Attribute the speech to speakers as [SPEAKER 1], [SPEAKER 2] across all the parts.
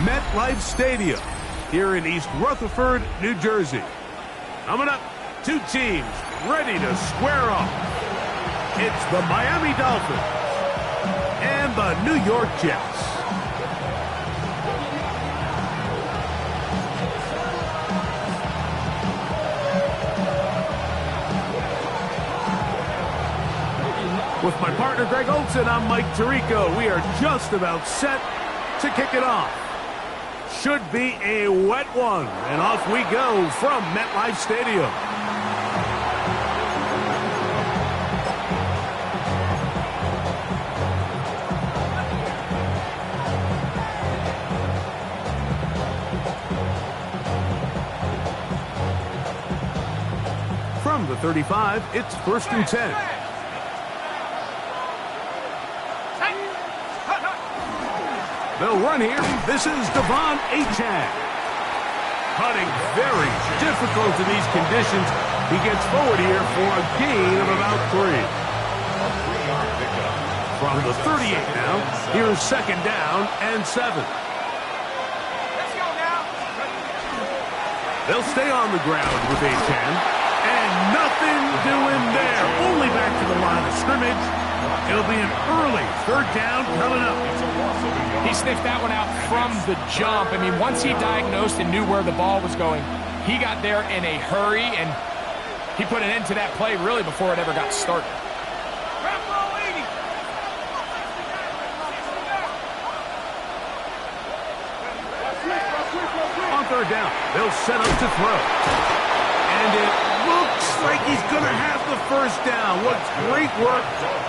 [SPEAKER 1] MetLife Stadium here in East Rutherford, New Jersey. Coming up, two teams ready to square off. It's the Miami Dolphins and the New York Jets. With my partner, Greg Olson, I'm Mike Tirico. We are just about set to kick it off. Should be a wet one, and off we go from MetLife Stadium. From the 35, it's 1st and 10. They'll run here. This is Devon Achane. Putting very difficult in these conditions. He gets forward here for a gain of about 3. From the 38 now, here's 2nd down and 7.
[SPEAKER 2] Let's go now.
[SPEAKER 1] They'll stay on the ground with Achane. And nothing doing there. Only back to the line of scrimmage. It'll be an early 3rd down coming up.
[SPEAKER 3] He sniffed that one out from the jump. I mean, once he diagnosed and knew where the ball was going, he got there in a hurry, and he put an end to that play really before it ever got started.
[SPEAKER 1] On 3rd down, they'll set up to throw. And it looks like he's going to have the 1st down. What great work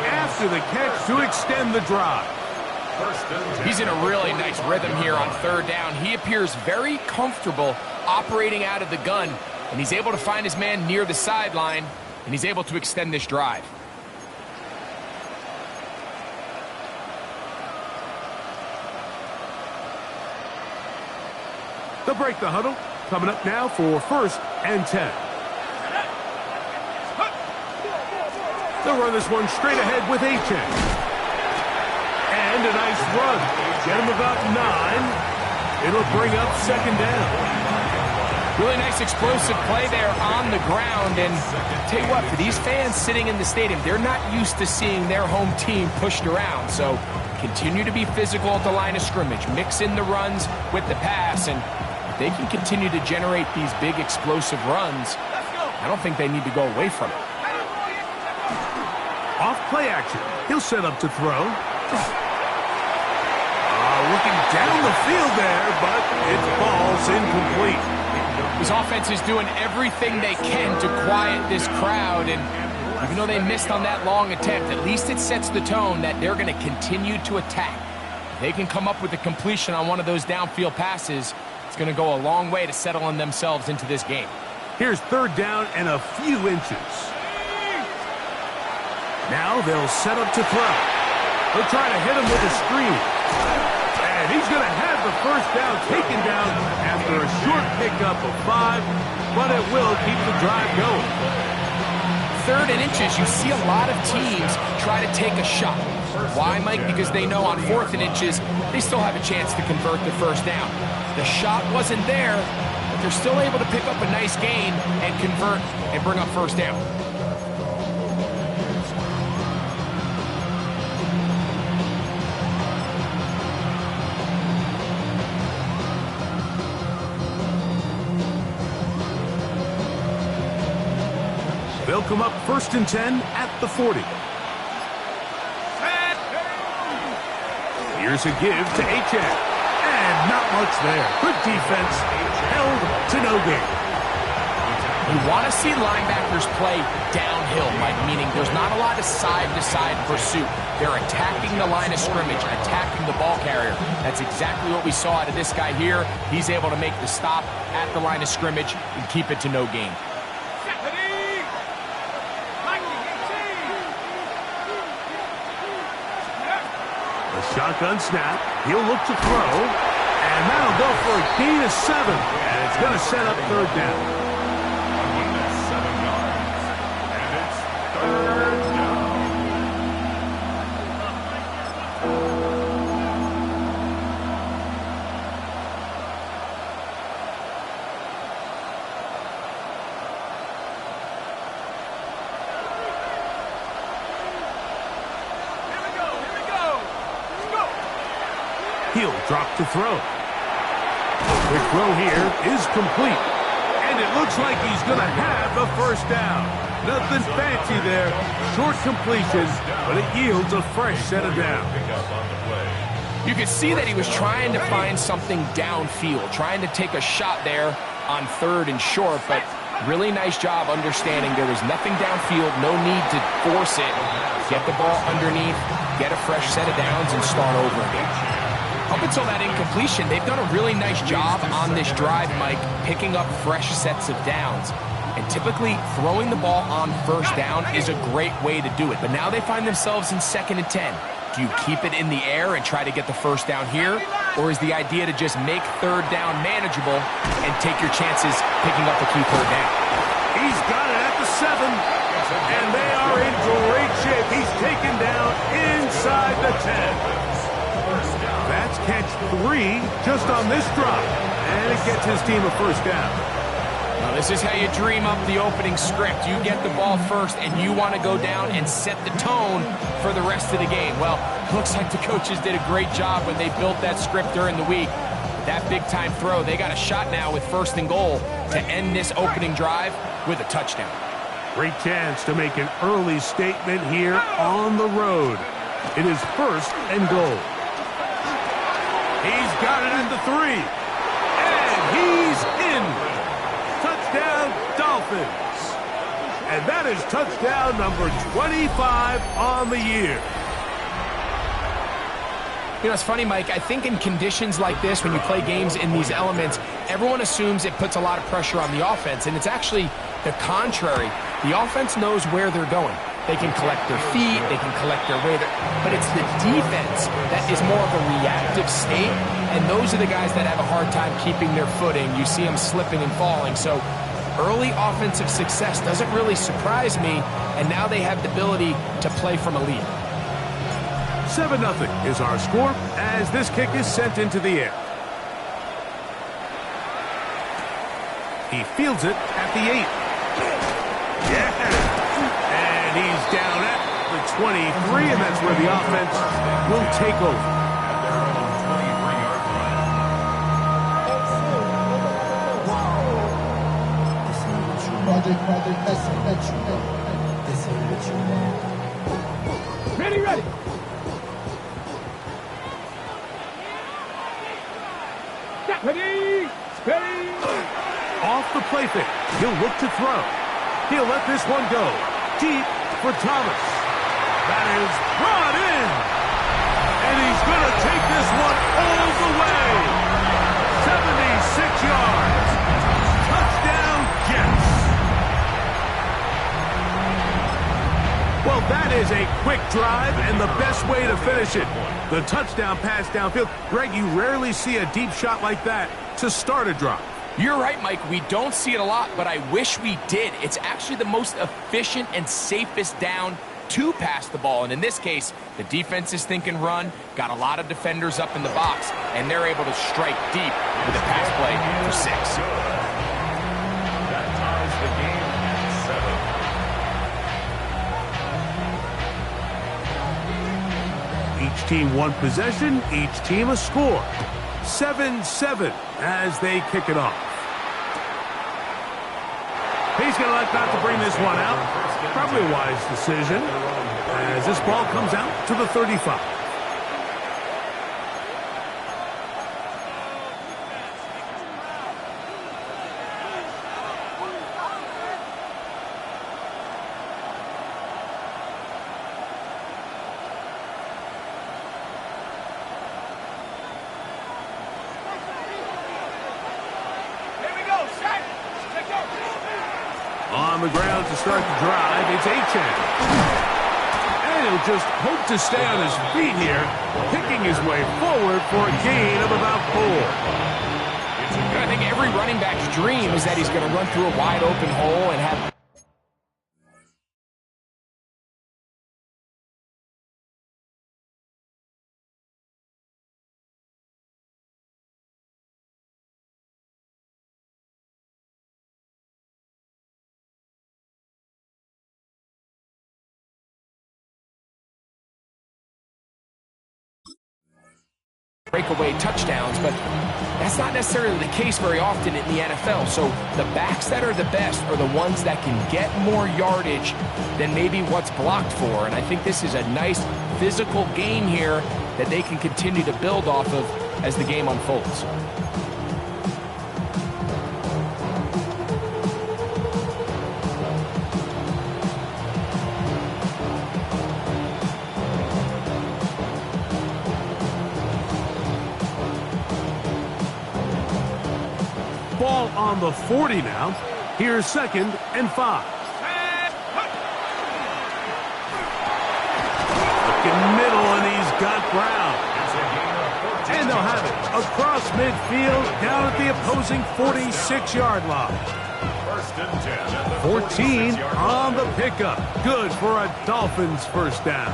[SPEAKER 1] after the catch to extend the drive.
[SPEAKER 3] He's in a really nice rhythm here on 3rd down. He appears very comfortable operating out of the gun, and he's able to find his man near the sideline, and he's able to extend this drive.
[SPEAKER 1] They'll break the huddle. Coming up now for 1st and 10. They'll run this one straight ahead with Achane. And a nice run. Get him about 9. It'll bring up 2nd down.
[SPEAKER 3] Really nice explosive play there on the ground. And tell you what, for these fans sitting in the stadium, they're not used to seeing their home team pushed around. So continue to be physical at the line of scrimmage. Mix in the runs with the pass. And if they can continue to generate these big explosive runs, I don't think they need to go away from it.
[SPEAKER 1] Off play action. He'll set up to throw. Looking down the field there, but it falls incomplete.
[SPEAKER 3] His offense is doing everything they can to quiet this crowd, and even though they missed on that long attempt, at least it sets the tone that they're going to continue to attack. If they can come up with a completion on one of those downfield passes, it's going to go a long way to settling themselves into this game.
[SPEAKER 1] Here's 3rd down and a few inches. Now they'll set up to throw. They'll try to hit him with a screen. And he's going to have the 1st down taken down after a short pickup of 5, but it will keep the drive going.
[SPEAKER 3] 3rd and inches, you see a lot of teams try to take a shot. Why, Mike? Because they know on 4th and inches, they still have a chance to convert the 1st down. The shot wasn't there, but they're still able to pick up a nice gain and convert and bring up 1st down.
[SPEAKER 1] They'll come up 1st and 10 at the 40. Here's a give to Achane. And not much there. Good defense. Held to no gain.
[SPEAKER 3] You want to see linebackers play downhill, Mike, meaning there's not a lot of side-to-side pursuit. They're attacking the line of scrimmage, attacking the ball carrier. That's exactly what we saw out of this guy here. He's able to make the stop at the line of scrimmage and keep it to no gain.
[SPEAKER 1] Shotgun snap. He'll look to throw. And that'll go for a gain of 7. And it's going to set up 3rd down.
[SPEAKER 2] 7 yards. And it's 3rd down.
[SPEAKER 1] He'll drop to throw. Quick throw here is complete. And it looks like he's going to have the first down. Nothing fancy there. Short completion, but it yields a fresh set of downs.
[SPEAKER 3] You could see that he was trying to find something downfield, trying to take a shot there on 3rd and short, but really nice job understanding there was nothing downfield, no need to force it. Get the ball underneath, get a fresh set of downs, and start over again. Up until that incompletion, they've done a really nice job on this drive, Mike, picking up fresh sets of downs. And typically, throwing the ball on 1st down is a great way to do it. But now they find themselves in 2nd and 10. Do you keep it in the air and try to get the 1st down here? Or is the idea to just make 3rd down manageable and take your chances picking up a key 3rd down?
[SPEAKER 1] He's got it at the 7. And they are in great shape. He's taken down inside the 10. That's catch 3 just on this drive. And it gets his team a 1st down.
[SPEAKER 3] Now, this is how you dream up the opening script. You get the ball first, and you want to go down and set the tone for the rest of the game. Well, looks like the coaches did a great job when they built that script during the week. That big-time throw, they got a shot now with 1st and goal to end this opening drive with a touchdown.
[SPEAKER 1] Great chance to make an early statement here on the road. It is 1st and goal. He's got it at the 3. And he's in. Touchdown, Dolphins. And that is touchdown number 25 on the year.
[SPEAKER 3] You know, it's funny, Mike. I think in conditions like this, when you play games in these elements, everyone assumes it puts a lot of pressure on the offense, and it's actually the contrary. The offense knows where they're going. They can collect their feet, they can collect their weight, but it's the defense that is more of a reactive state, and those are the guys that have a hard time keeping their footing. You see them slipping and falling, so early offensive success doesn't really surprise me, and now they have the ability to play from a lead.
[SPEAKER 1] 7-0 is our score as this kick is sent into the air. He fields it at the 8. Yeah! And he's down at the 23, and that's where the offense will take over.
[SPEAKER 3] Ready, ready. Ready, steady.
[SPEAKER 1] Off the play fake. He'll look to throw. He'll let this one go. Deep for Thomas. That is brought in. And he's going to take this one all the way. 76 yards. Touchdown, Jets. Well, that is a quick drive and the best way to finish it. The touchdown pass downfield. Greg, you rarely see a deep shot like that to start a drive.
[SPEAKER 3] You're right, Mike. We don't see it a lot, but I wish we did. It's actually the most efficient and safest down to pass the ball. And in this case, the defense is thinking run, got a lot of defenders up in the box, and they're able to strike deep with a pass play for 6.
[SPEAKER 2] That ties the game at 7.
[SPEAKER 1] Each team one possession, each team a score. 7-7 as they kick it off. He's going to like not to bring this one out. Probably a wise decision as this ball comes out to the 35. On the ground to start the drive, it's Achan. And he'll just hope to stay on his feet here, picking his way forward for a gain of about 4.
[SPEAKER 3] I think every running back's dream is that he's going to run through a wide open hole and have breakaway touchdowns, but that's not necessarily the case very often in the NFL. So the backs that are the best are the ones that can get more yardage than maybe what's blocked for. And I think this is a nice physical game here that they can continue to build off of as the game unfolds.
[SPEAKER 1] Ball on the 40 now. Here's 2nd and 5. Looking middle, and he's got Brown. And they'll have it across midfield down at the opposing 46-yard line. 14 on the pickup. Good for a Dolphins first down.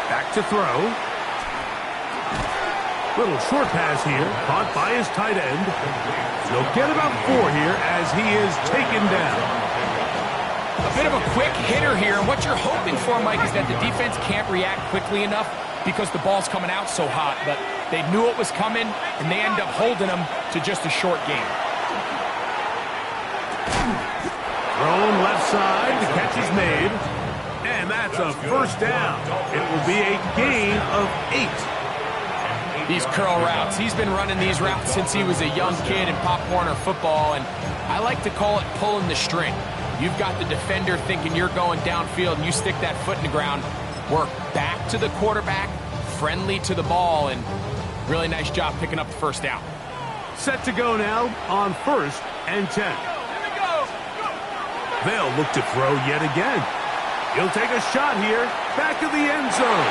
[SPEAKER 1] Back to throw. Little short pass here, caught by his tight end. He'll get about 4 here as he is taken down.
[SPEAKER 3] A bit of a quick hitter here, and what you're hoping for, Mike, is that the defense can't react quickly enough because the ball's coming out so hot, but they knew it was coming, and they end up holding them to just a short game.
[SPEAKER 1] Thrown left side, the catch is made. And that's a first down. It will be a gain of 8.
[SPEAKER 3] These curl routes. He's been running these routes since he was a young kid in Pop Warner football, and I like to call it pulling the string. You've got the defender thinking you're going downfield, and you stick that foot in the ground, work back to the quarterback, friendly to the ball, and really nice job picking up the first down.
[SPEAKER 1] Set to go now on 1st and 10. They'll look to throw yet again. He'll take a shot here, back of the end zone.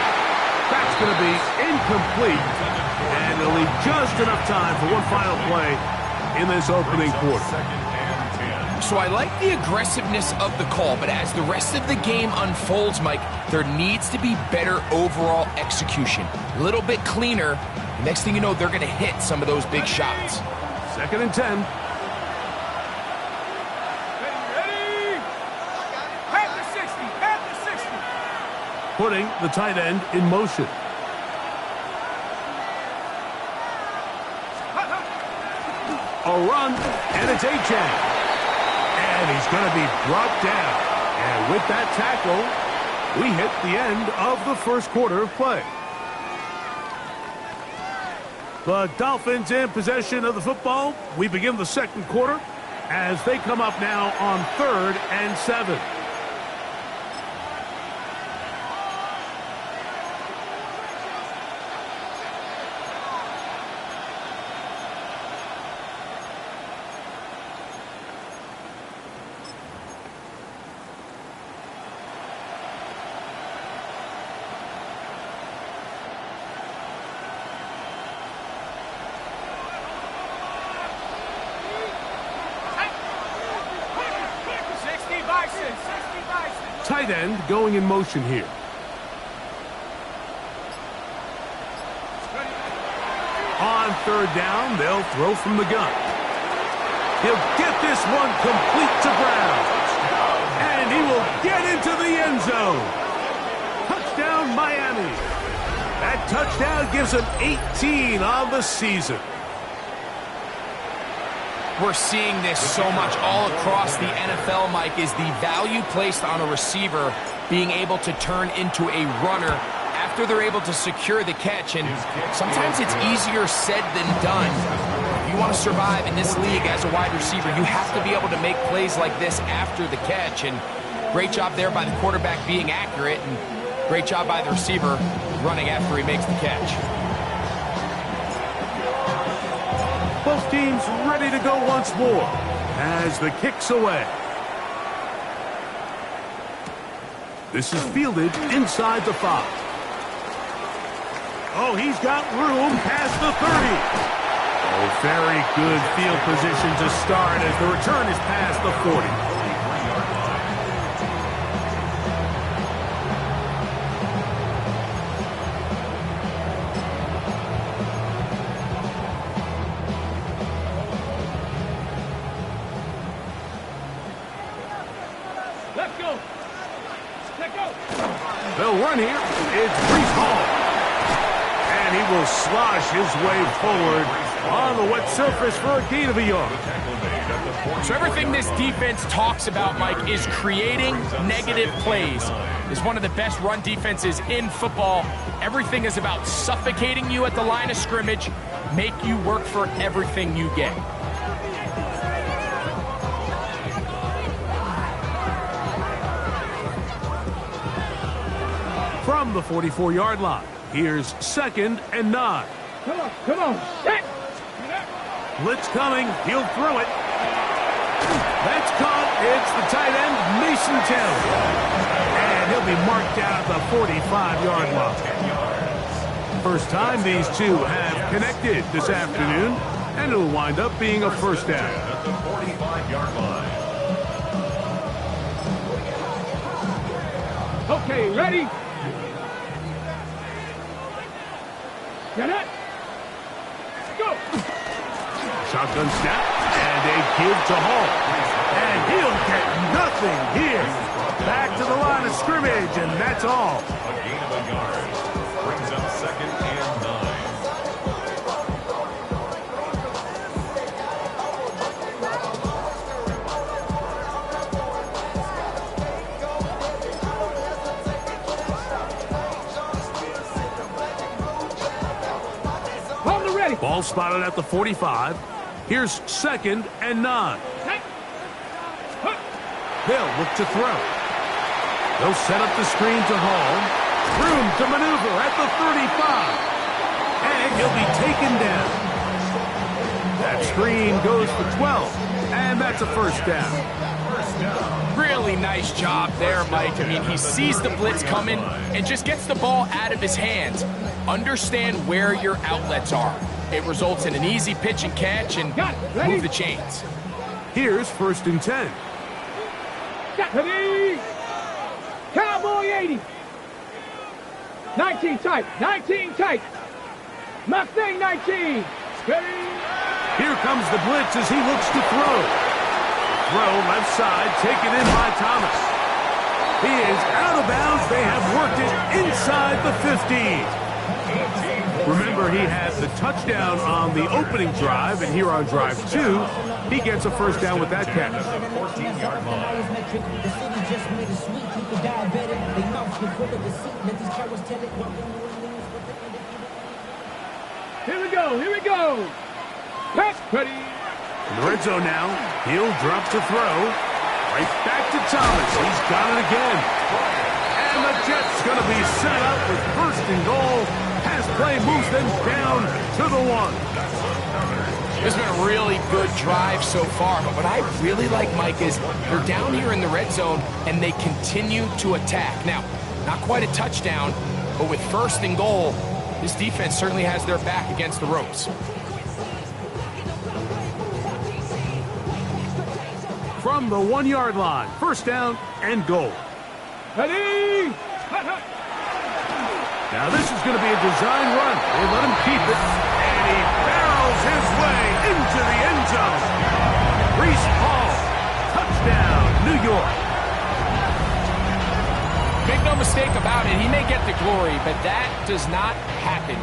[SPEAKER 1] That's going to be incomplete, and they'll leave just enough time for one final play in this opening quarter.
[SPEAKER 3] So I like the aggressiveness of the call, but as the rest of the game unfolds, Mike, there needs to be better overall execution. A little bit cleaner. Next thing you know, they're going to hit some of those big shots.
[SPEAKER 1] 2nd and 10. Putting the tight end in motion. A run, and it's A-Chain. And he's going to be brought down. And with that tackle, we hit the end of the first quarter of play. The Dolphins in possession of the football. We begin the second quarter as they come up now on 3rd and 7. Tight end going in motion here. On 3rd down, they'll throw from the gun. He'll get this one complete to Brown. And he will get into the end zone. Touchdown, Miami. That touchdown gives him 18 on the season.
[SPEAKER 3] We're seeing this so much all across the NFL, Mike, is the value placed on a receiver being able to turn into a runner after they're able to secure the catch. And sometimes it's easier said than done. If you want to survive in this league as a wide receiver, you have to be able to make plays like this after the catch. And great job there by the quarterback being accurate, and great job by the receiver running after he makes the catch.
[SPEAKER 1] Both teams ready to go once more as the kick's away. This is fielded inside the 5. Oh, he's got room past the 30. Oh, very good field position to start as the return is past the 40. They'll run here. It's Brees Hall. And he will slosh his way forward on the wet surface for a gain of a yard.
[SPEAKER 3] So everything this defense talks about, Mike, is creating negative plays. It's one of the best run defenses in football. Everything is about suffocating you at the line of scrimmage, make you work for everything you get.
[SPEAKER 1] From the 44-yard line, here's 2nd and 9.
[SPEAKER 4] Come on, set!
[SPEAKER 1] Blitz coming, he'll throw it. That's caught. It's the tight end, Mason Taylor. And he'll be marked down at the 45-yard line. First time these two have connected this afternoon, and it'll wind up being a first down.
[SPEAKER 2] At the 45-yard line.
[SPEAKER 4] Okay, ready? Get it? Go!
[SPEAKER 1] Shotgun snap, and a give to Hall. And he'll get nothing here. Back to the line of scrimmage, and that's all.
[SPEAKER 2] A gain of a yard. Brings up 2nd and 9.
[SPEAKER 4] Hold the ready.
[SPEAKER 1] Ball spotted at the 45. Here's 2nd and 9. They'll look to throw. They'll set up the screen to Hall. Room to maneuver at the 35. And he'll be taken down. That screen goes for 12. And that's a first down.
[SPEAKER 3] Really nice job there, Mike. I mean, he sees the blitz coming and just gets the ball out of his hands. Understand where your outlets are. It results in an easy pitch and catch and move the chains.
[SPEAKER 1] Here's 1st and 10.
[SPEAKER 4] Ready? Cowboy 80. 19 tight. 19 tight. Mustang 19. Ready?
[SPEAKER 1] Here comes the blitz as he looks to throw. Throw left side, taken in by Thomas. He is out of bounds. They have worked it inside the 15. Remember, he had the touchdown on the opening drive, and here on drive 2, he gets a first down with that catch.
[SPEAKER 2] 14-yard line.
[SPEAKER 4] Here we go. Here we go. Pass. Ready?
[SPEAKER 1] In the red zone now, he'll drop to throw. Right back to Thomas. He's got it again. And the Jets going to be set up with 1st and goal. Pass play moves them down to the 1.
[SPEAKER 3] It's been a really good drive so far, but what I really like, Mike, is they're down here in the red zone and they continue to attack. Now, not quite a touchdown, but with 1st and goal, this defense certainly has their back against the ropes.
[SPEAKER 1] From the 1-yard line, 1st down and goal.
[SPEAKER 4] Ready?
[SPEAKER 1] Now this is going to be a design run. They let him keep it, and he barrels his way into the end zone. Brees Hall, touchdown, New York.
[SPEAKER 3] Make no mistake about it, he may get the glory, but that does not happen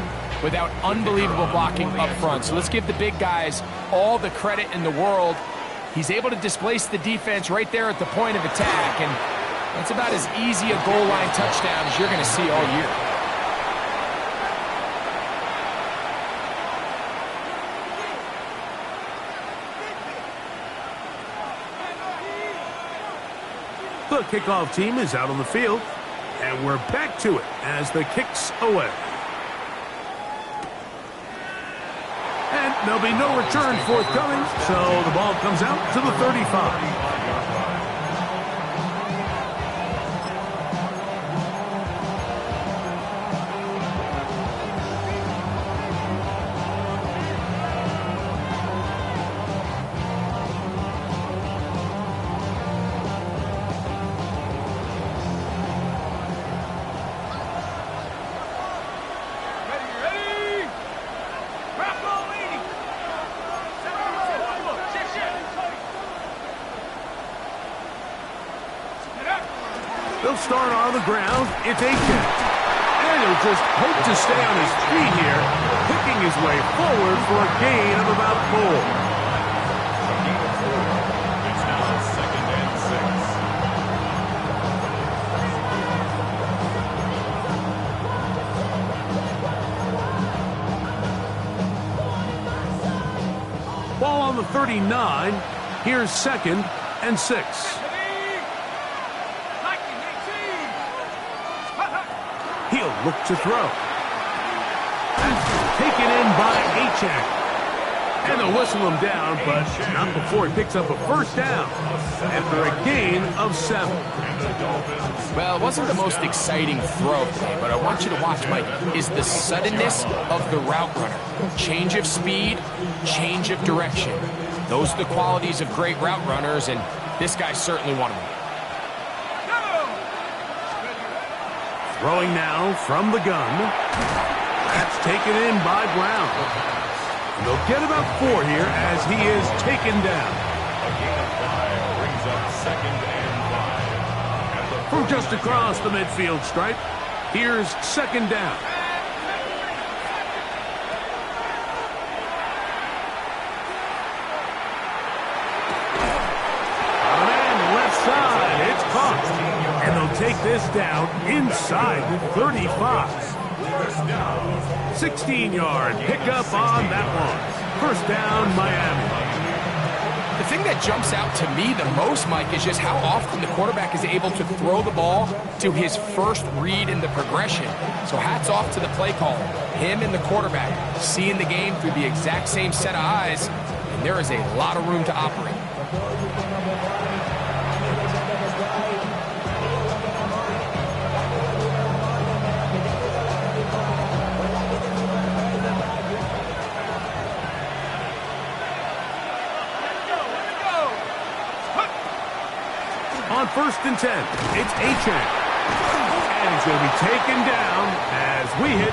[SPEAKER 3] without unbelievable blocking up front. So let's give the big guys all the credit in the world. He's able to displace the defense right there at the point of attack, and that's about as easy a goal line touchdown as you're going to see all year.
[SPEAKER 1] The kickoff team is out on the field, and we're back to it as the kick's away. And there'll be no return forthcoming, so the ball comes out to the 35. He'll start on the ground. It's A-check. And he'll just hope to stay on his feet here, picking his way forward for a gain of about 4.
[SPEAKER 2] A gain of 4. It's now 2nd and
[SPEAKER 1] 6. Ball on the 39. Here's 2nd and 6. He'll look to throw. That's taken in by A-check. And they'll whistle him down, but not before he picks up a first down after a gain of 7.
[SPEAKER 3] Well, it wasn't the most exciting throw today, but I want you to watch, Mike, is the suddenness of the route runner. Change of speed, change of direction. Those are the qualities of great route runners, and this guy's certainly one of them.
[SPEAKER 1] Throwing now from the gun. That's taken in by Brown. And they'll get about 4 here as he is taken down.
[SPEAKER 2] A gain of 5 brings up 2nd and 5.
[SPEAKER 1] From just across the midfield stripe, here's 2nd down. And they'll take this down inside the 35. 16-yard pickup on that one. First down, Miami.
[SPEAKER 3] The thing that jumps out to me the most, Mike, is just how often the quarterback is able to throw the ball to his first read in the progression. So hats off to the play caller. Him and the quarterback seeing the game through the exact same set of eyes, and there is a lot of room to operate.
[SPEAKER 1] On 1st and 10, it's A-check. And he's going to be taken down as we hit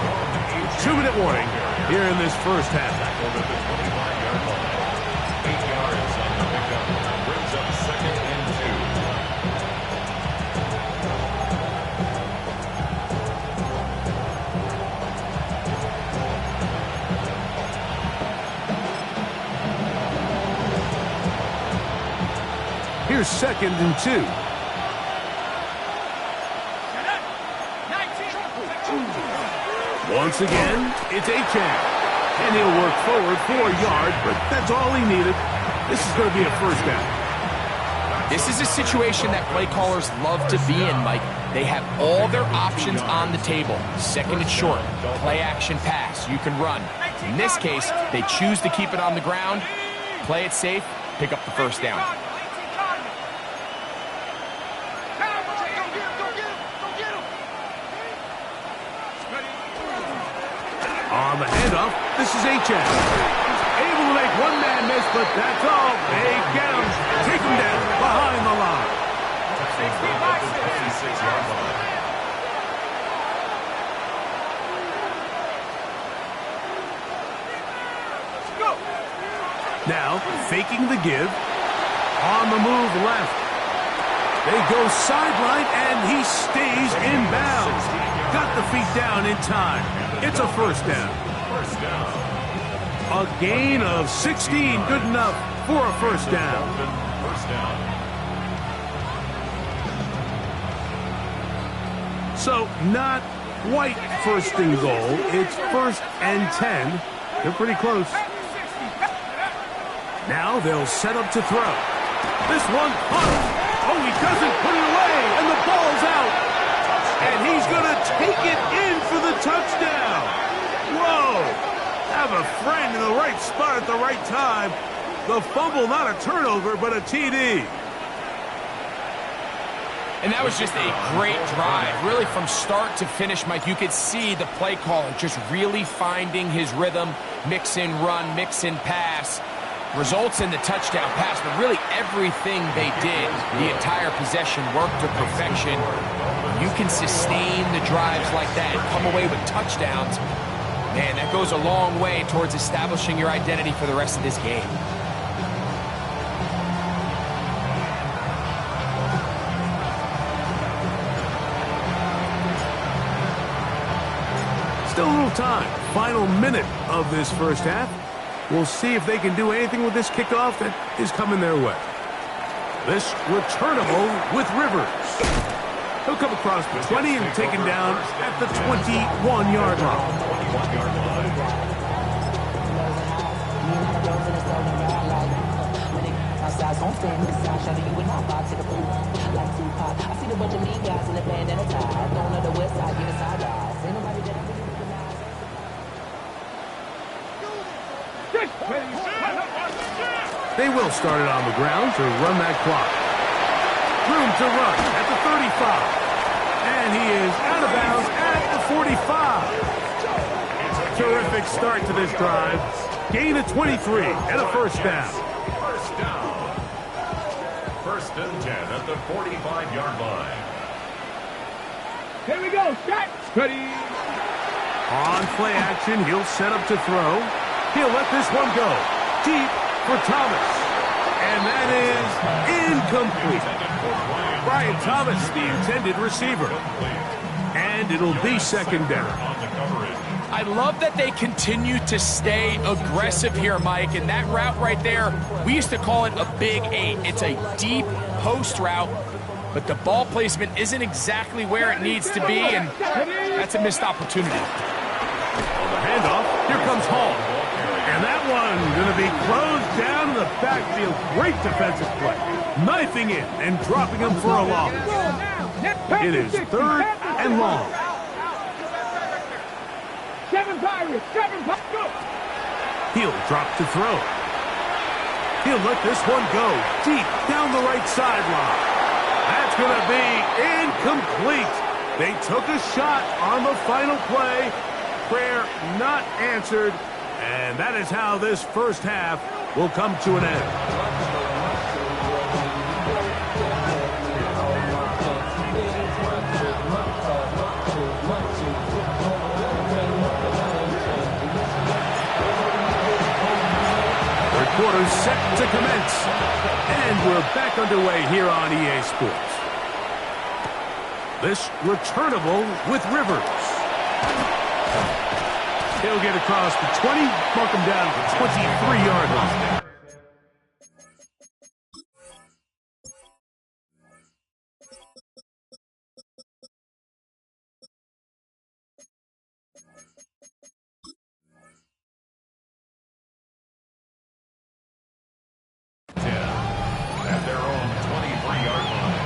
[SPEAKER 1] 2-minute warning here in this first half.
[SPEAKER 2] Tackled at the 25-yard line. 8 yards on the pickup. Brings up 2nd and
[SPEAKER 1] 2. Here's 2nd and 2. Once again, it's A-check. And he'll work forward for a yard, but that's all he needed. This is going to be a first down.
[SPEAKER 3] This is a situation that play callers love to be in, Mike. They have all their options on the table. 2nd and short, play action pass, you can run. In this case, they choose to keep it on the ground, play it safe, pick up the first down.
[SPEAKER 1] On the handoff, this is A-check. Able to make one man miss, but that's all. They get him. Take him down behind the line.
[SPEAKER 2] 56-yard line.
[SPEAKER 1] Now, faking the give. On the move left. They go sideline, and he stays in bounds. Got the feet down in time. It's a first down.
[SPEAKER 2] First down.
[SPEAKER 1] A gain of 16, good enough for a first down.
[SPEAKER 2] First down.
[SPEAKER 1] So, not quite first and goal. It's 1st and 10. They're pretty close. Now they'll set up to throw. This one caught. Oh, he doesn't put it away, and the ball's out. And he's going to take it in for the touchdown. Whoa. Have a friend in the right spot at the right time. The fumble, not a turnover, but a TD.
[SPEAKER 3] And that was just a great drive. Really, from start to finish, Mike, you could see the play caller just really finding his rhythm, mix in run, mix in pass. Results in the touchdown pass, but really everything they did, the entire possession worked to perfection. You can sustain the drives like that and come away with touchdowns. Man, that goes a long way towards establishing your identity for the rest of this game.
[SPEAKER 1] Still a little time. Final minute of this first half. We'll see if they can do anything with this kickoff that is coming their way. This returnable with Rivers. He'll come across the 20 and taken down at the 21-yard line. They will start it on the ground to run that clock. Room to run at the 35. And he is out of bounds at the 45. Terrific start to this drive. Gain of 23 and a first down.
[SPEAKER 2] First down. First and 10 at the 45-yard line.
[SPEAKER 4] Here we go. Set. Ready.
[SPEAKER 1] On play action, he'll set up to throw. He'll let this one go. Deep for Thomas. And that is incomplete. Brian Thomas, the intended receiver. And it'll be second down.
[SPEAKER 3] I love that they continue to stay aggressive here, Mike. And that route right there, we used to call it a big 8. It's a deep post route, but the ball placement isn't exactly where it needs to be, and that's a missed opportunity.
[SPEAKER 1] On the handoff, here comes Hall. And that one going to be closed down in the backfield. Great defensive play. Knifing in and dropping him for a loss. It is third and long.
[SPEAKER 4] 7 Pirates. 7 Pirates. Go.
[SPEAKER 1] He'll drop to throw. He'll let this one go deep down the right sideline. That's going to be incomplete. They took a shot on the final play. Prayer not answered. And that is how this first half will come to an end. Third quarter set to commence. And we're back underway here on EA Sports. This returnable with Rivers. He'll get across the 20, mark him down at the 23-yard line.
[SPEAKER 2] At their own 23-yard line.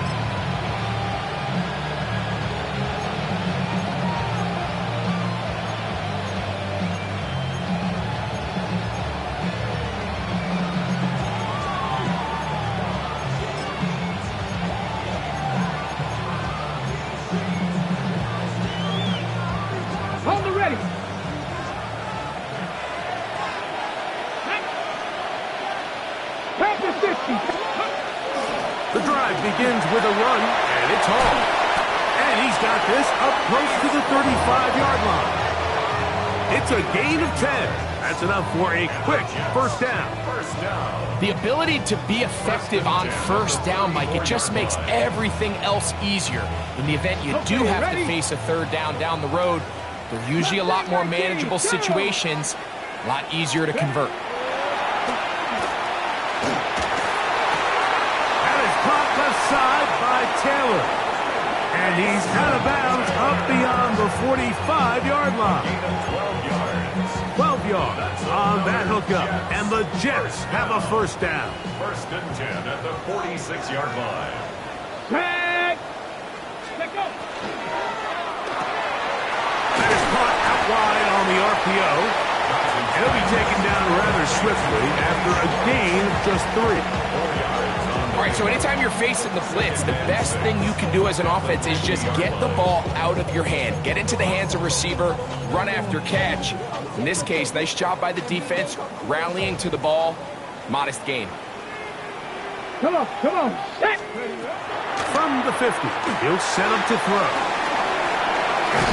[SPEAKER 4] Hold it ready. Pass the 50.
[SPEAKER 1] The drive begins with a run, and it's Hall. And he's got this up close to the 35-yard line. It's a gain of 10. That's enough for a quick first down.
[SPEAKER 2] First down.
[SPEAKER 3] The ability to be effective on first down, Mike, it just makes everything else easier. In the event you do have to face a third down the road, they're usually a lot more manageable situations, a lot easier to convert.
[SPEAKER 1] That is caught left side by Taylor. And he's out of bounds up beyond the 45-yard line. 12 yards on that hookup. And the Jets have a first down.
[SPEAKER 2] First and 10 at the 46-yard line.
[SPEAKER 4] Set. Let go.
[SPEAKER 1] That is caught out wide on the RPO. And he'll be taken down rather swiftly after a gain of just 3.
[SPEAKER 3] All right, so anytime you're facing the blitz, the best thing you can do as an offense is just get the ball out of your hand. Get into the hands of receiver, run after catch. In this case, nice job by the defense, rallying to the ball. Modest gain.
[SPEAKER 4] Come on. Set.
[SPEAKER 1] From the 50, he'll set up to throw.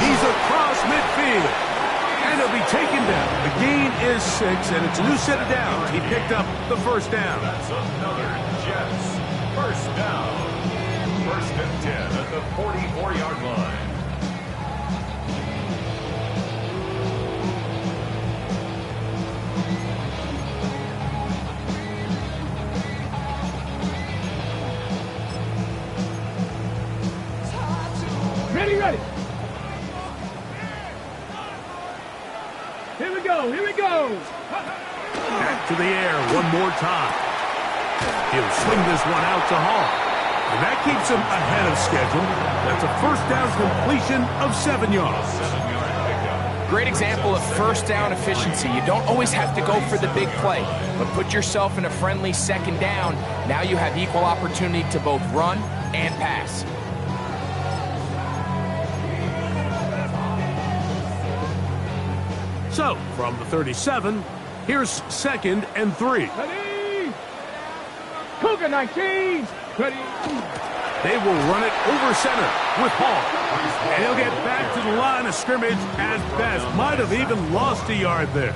[SPEAKER 1] He's across midfield. And he'll be taken down. The gain is 6, and it's a new set of downs. He picked up the first down.
[SPEAKER 2] That's another Jets first down. First and 10 at the 44-yard line.
[SPEAKER 4] go. Here we go.
[SPEAKER 1] Back to the air one more time. He'll swing this one out to Hall. And that keeps him ahead of schedule. That's a first down completion of 7 yards.
[SPEAKER 2] 7-yard pickup.
[SPEAKER 3] Great example of first down efficiency. You don't always have to go for the big play, but put yourself in a friendly second down. Now you have equal opportunity to both run and pass.
[SPEAKER 1] So, from the 37, here's 2nd and 3.
[SPEAKER 4] Ready. Cougar 19. Ready.
[SPEAKER 1] They will run it over center with Hall. And he'll get back to the line of scrimmage at best. Might have even lost a yard there.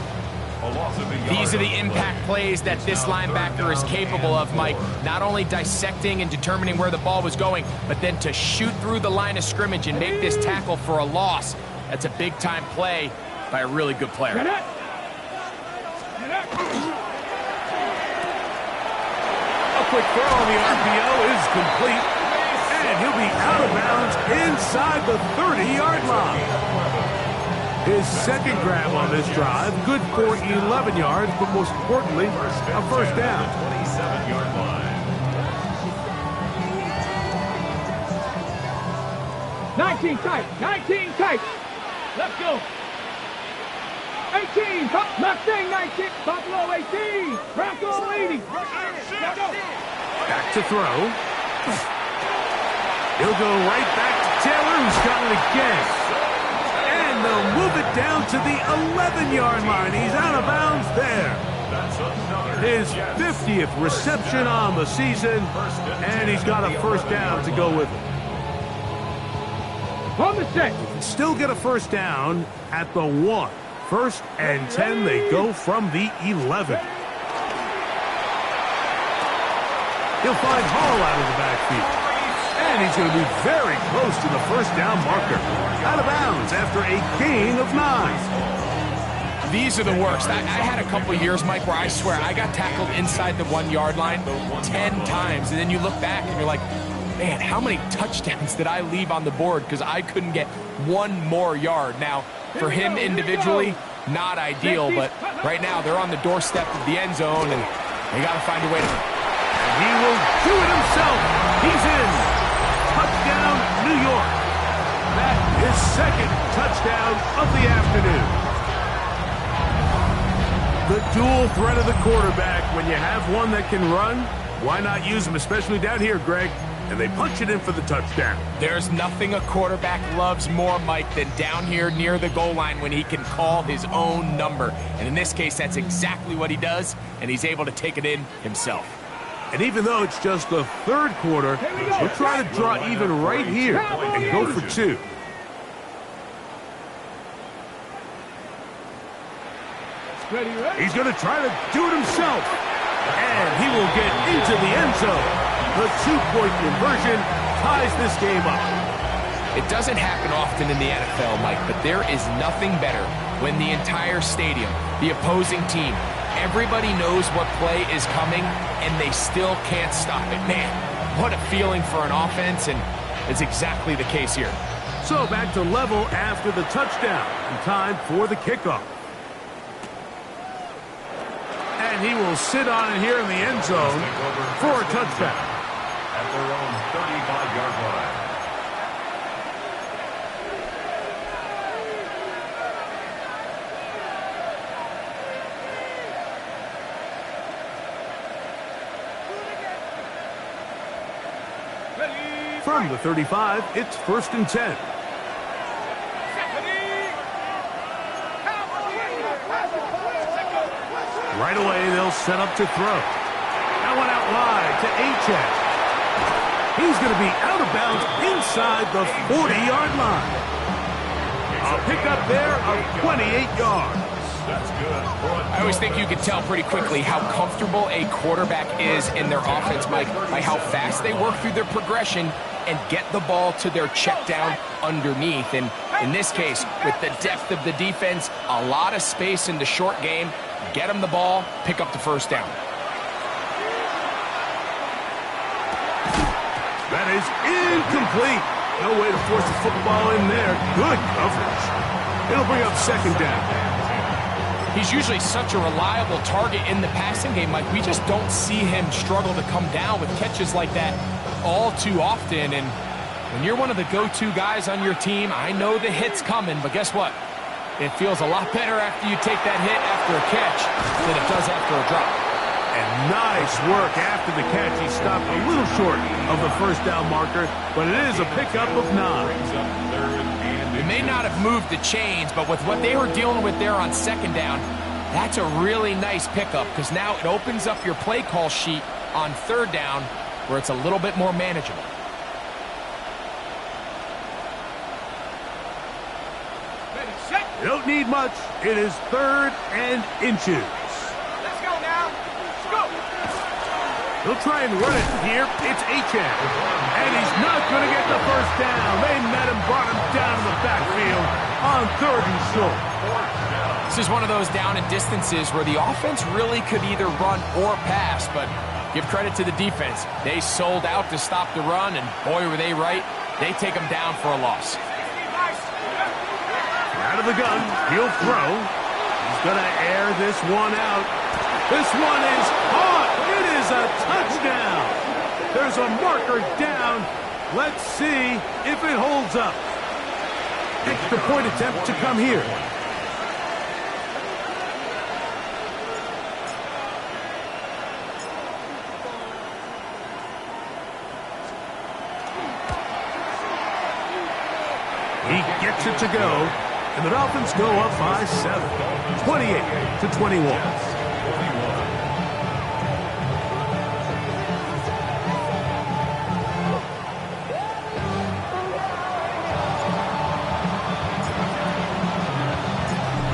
[SPEAKER 2] A loss of a yard.
[SPEAKER 3] These are the impact plays that this linebacker is capable of, Mike. Not only dissecting and determining where the ball was going, but then to shoot through the line of scrimmage and make this tackle for a loss. That's a big-time play by a really good player.
[SPEAKER 4] Get it.
[SPEAKER 1] A quick throw on the RPO is complete. And he'll be out of bounds inside the 30-yard line. His second grab on this drive, good for 11 yards, but most importantly, a first down.
[SPEAKER 2] 27-yard line.
[SPEAKER 4] 19 tight. 19 tight. Let's go. 18. Mustang 19. Buffalo 18. Bronco 80. Let's go.
[SPEAKER 1] Back to throw. He'll go right back to Taylor, who's got it again. And they'll move it down to the 11-yard line. He's out of bounds there.
[SPEAKER 2] That's another
[SPEAKER 1] His
[SPEAKER 2] catch.
[SPEAKER 1] 50th reception on the season, and he's got a first down to go with it.
[SPEAKER 4] On the set.
[SPEAKER 1] Still get a first down at the 1. 1st and 10, they go from the 11. He'll find Hall out of the backfield. And he's going to be very close to the first down marker. Out of bounds after a gain of 9.
[SPEAKER 3] These are the worst. I had a couple years, Mike, where I swear I got tackled inside the 1-yard line 10 times. And then you look back and you're like, man, how many touchdowns did I leave on the board because I couldn't get one more yard? Now, for him individually, not ideal, but right now they're on the doorstep of the end zone, and they got to find a way to...
[SPEAKER 1] And he will do it himself. He's in. Touchdown, New York. That is 2nd touchdown of the afternoon. The dual threat of the quarterback. When you have one that can run, why not use him, especially down here, Greg? And they punch it in for the touchdown.
[SPEAKER 3] There's nothing a quarterback loves more, Mike, than down here near the goal line when he can call his own number. And in this case, that's exactly what he does, and he's able to take it in himself.
[SPEAKER 1] And even though it's just the 3rd quarter, he'll try to draw even right here and go for 2.
[SPEAKER 4] Ready, ready.
[SPEAKER 1] He's going to try to do it himself. And he will get into the end zone. The 2-point conversion ties this game up.
[SPEAKER 3] It doesn't happen often in the NFL, Mike, but there is nothing better when the entire stadium, the opposing team, everybody knows what play is coming, and they still can't stop it. Man, what a feeling for an offense, and it's exactly the case here.
[SPEAKER 1] So back to level after the touchdown. And time for the kickoff. And he will sit on it here in the end zone for a touchdown.
[SPEAKER 2] At their own 35-yard line.
[SPEAKER 1] From the 35, it's 1st and 10. Right away, they'll set up to throw. That one out wide to Achek. He's going to be out of bounds inside the 40-yard line. A pickup there of 28 yards.
[SPEAKER 2] That's good.
[SPEAKER 3] I always think you can tell pretty quickly how comfortable a quarterback is in their offense, Mike, by how fast they work through their progression and get the ball to their check down underneath. And in this case, with the depth of the defense, a lot of space in the short game, get them the ball, pick up the first down.
[SPEAKER 1] That is incomplete. No way to force the football in there. Good coverage. It'll bring up 2nd down.
[SPEAKER 3] He's usually such a reliable target in the passing game. Like, we just don't see him struggle to come down with catches like that all too often. And when you're one of the go-to guys on your team, I know the hit's coming, but guess what? It feels a lot better after you take that hit after a catch than it does after a drop.
[SPEAKER 1] And nice work after the catch. He stopped a little short of the first down marker, but it is a pickup of 9.
[SPEAKER 3] They may not have moved the chains, but with what they were dealing with there on second down, that's a really nice pickup because now it opens up your play call sheet on third down where it's a little bit more manageable.
[SPEAKER 1] You don't need much. It is 3rd and inches.
[SPEAKER 4] Let's go now. Let's go.
[SPEAKER 1] He'll try and run it here. It's Achane. And he's not going to get the first down. They met him, brought him down in the backfield on 3rd and short.
[SPEAKER 3] This is one of those down and distances where the offense really could either run or pass, but give credit to the defense. They sold out to stop the run, and boy, were they right. They take him down for a loss.
[SPEAKER 1] Out of the gun, he'll throw. He's going to air this one out. This one is caught. It is a touchdown. There's a marker down. Let's see if it holds up. Extra point attempt to come here. He gets it to go. And the Dolphins go up by 7, 28-21.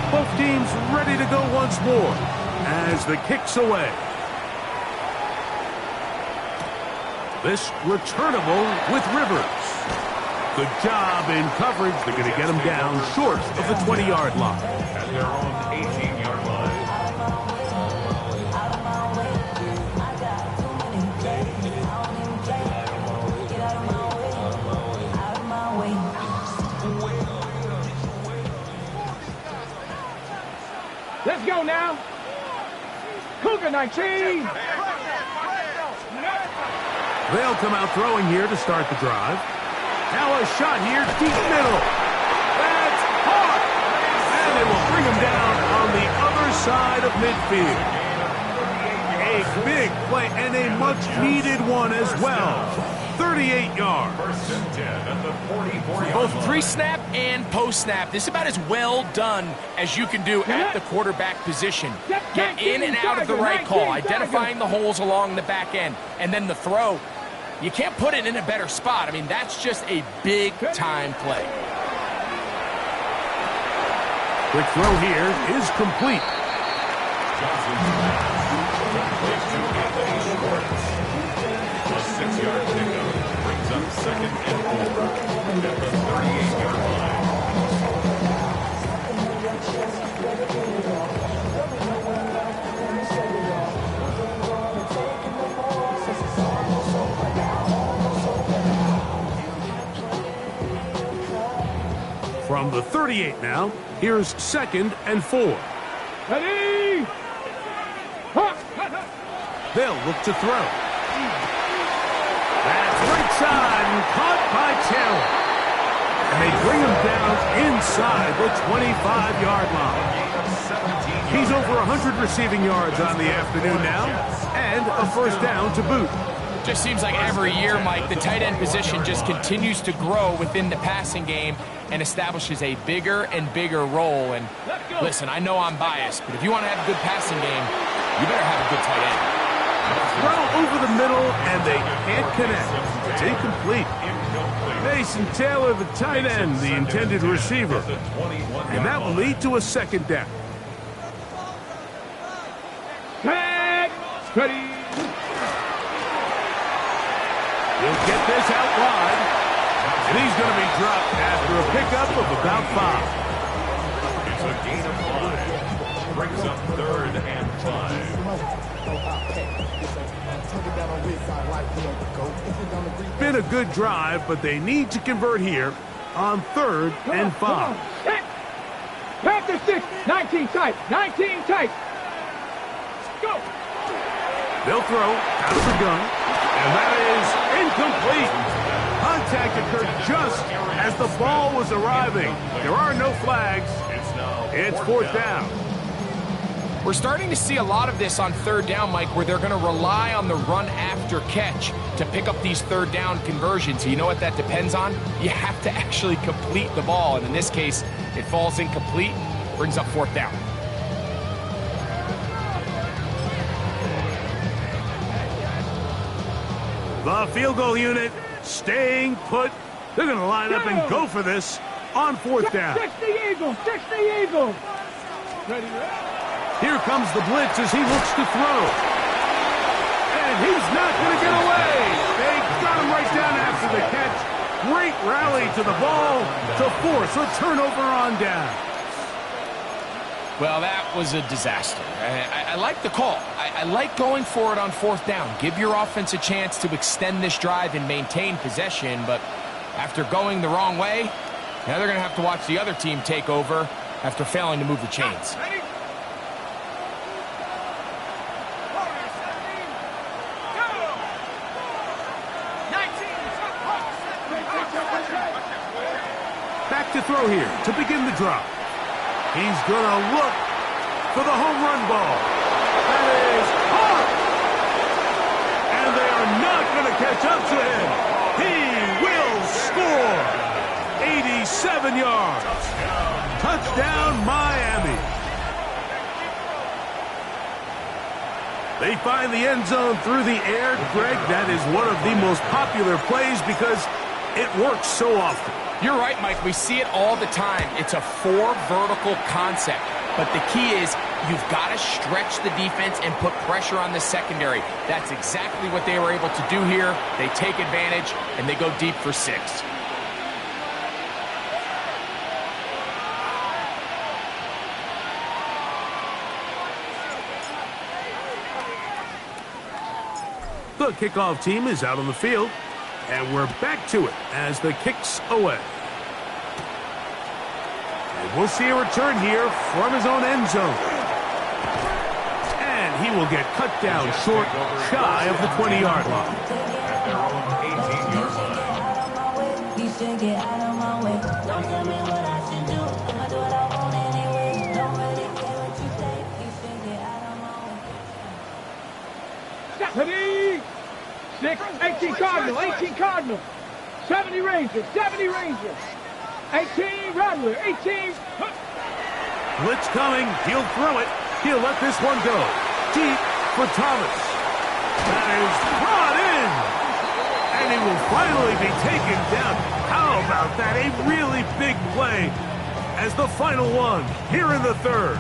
[SPEAKER 1] Both teams ready to go once more as the kick's away. This returnable with Rivers. Good job in coverage. They're going to get him down short of the 20-yard line.
[SPEAKER 2] At their own 18-yard line.
[SPEAKER 4] Let's go now. Cougar 19.
[SPEAKER 1] They'll come out throwing here to start the drive. Now a shot here, deep middle. That's hard. And they will bring him down on the other side of midfield. A big play and a much-needed one as well. 38 yards.
[SPEAKER 2] First and 10 at the 44-yard
[SPEAKER 3] Both
[SPEAKER 2] line.
[SPEAKER 3] pre-snap and post-snap. This is about as well done as you can do at the quarterback position. Get in and out of the right call, identifying the holes along the back end, and then the throw. You can't put it in a better spot. I mean, that's just a big-time play.
[SPEAKER 1] Quick throw here is complete.
[SPEAKER 2] Johnson's pass completes to Anthony Schwartz. A 6-yard pickup brings up 2nd and 4 at the 38-yard line.
[SPEAKER 1] From the 38 now, here's 2nd and 4.
[SPEAKER 4] Ready.
[SPEAKER 1] They'll look to throw. That's right side and caught by Taylor. And they bring him down inside the 25-yard line. He's over 100 receiving yards on the afternoon now, and a first down to boot.
[SPEAKER 3] Just seems like every year, Mike, the tight end position just continues to grow within the passing game and establishes a bigger and bigger role. And listen, I know I'm biased, but if you want to have a good passing game, you better have a good tight end.
[SPEAKER 1] Throw over the middle, and they can't connect. It's incomplete. Mason Taylor, the tight end, the intended receiver. And that will lead to a second down.
[SPEAKER 4] Tag. Ready.
[SPEAKER 1] He'll get this out wide. And he's going to be dropped after a pickup of about 5.
[SPEAKER 2] It's a gain of 5. Brings up 3rd and 5.
[SPEAKER 1] Been a good drive, but they need to convert here on 3rd and 5.
[SPEAKER 4] Practice 6. 19 tight. 19 tight. Go.
[SPEAKER 1] They'll throw out of the gun, and that is incomplete. Contact occurred just as the ball was arriving. There are no flags. It's fourth down.
[SPEAKER 3] We're starting to see a lot of this on third down, Mike, where they're going to rely on the run after catch to pick up these third down conversions. You know what that depends on? You have to actually complete the ball, and in this case, it falls incomplete, brings up fourth down.
[SPEAKER 1] The field goal unit staying put. They're going to line up and go for this on fourth down.
[SPEAKER 4] 60 Eagles. 60 Eagles. Ready.
[SPEAKER 1] Here comes the blitz as he looks to throw. And he's not going to get away. They got him right down after the catch. Great rally to the ball to force a turnover on down.
[SPEAKER 3] Well, that was a disaster. I like the call. I like going for it on fourth down. Give your offense a chance to extend this drive and maintain possession, but after going the wrong way, now they're going to have to watch the other team take over after failing to move the chains.
[SPEAKER 1] Back to throw here to begin the drop. He's going to look for the home run ball. That is hard. And they are not going to catch up to him. He will score. 87 yards. Touchdown, Miami. They find the end zone through the air. Greg, that is one of the most popular plays because it works so often.
[SPEAKER 3] You're right, Mike. We see it all the time. It's a four vertical concept. But the key is you've got to stretch the defense and put pressure on the secondary. That's exactly what they were able to do here. They take advantage, and they go deep for 6.
[SPEAKER 1] The kickoff team is out on the field, and we're back to it as the kick's away. And we'll see a return here from his own end zone. And he will get cut down short, shy of the 20-yard line.
[SPEAKER 2] At their own 18-yard line.
[SPEAKER 5] He should get out of my way. Don't tell me what I should do. I'ma do what I want anyway. Don't really care what you say. He should get out of my way.
[SPEAKER 4] Ready. 6. 18 Cardinal. 18 Cardinal. 70 Rangers. 70 Rangers. 18 Rattler. 18.
[SPEAKER 1] Blitz coming. He'll throw it. He'll let this one go. Deep for Thomas. That is brought in. And he will finally be taken down. How about that? A really big play as the final one here in the third.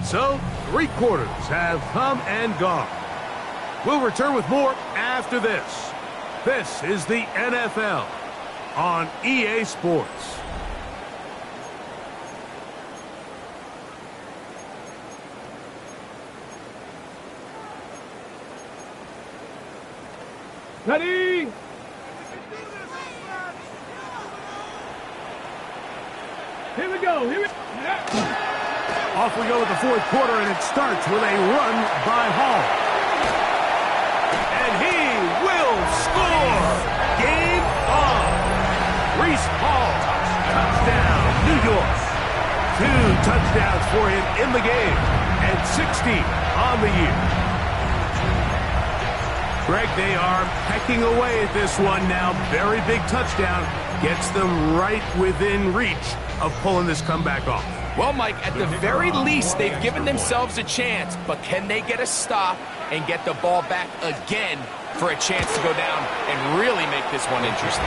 [SPEAKER 1] So, 3 quarters have come and gone. We'll return with more after this. This is the NFL on EA Sports.
[SPEAKER 4] Ready. Here we go. Here we go.
[SPEAKER 1] Off we go with the fourth quarter, and it starts with a run by Hall. And he will score! Game on! Reese Hall, touchdown, New York. 2 touchdowns for him in the game, and 60 on the year. Greg, they are pecking away at this one now. Very big touchdown. Gets them right within reach of pulling this comeback off.
[SPEAKER 3] Well, Mike, at the very least, they've given themselves a chance, but can they get a stop and get the ball back again for a chance to go down and really make this one interesting?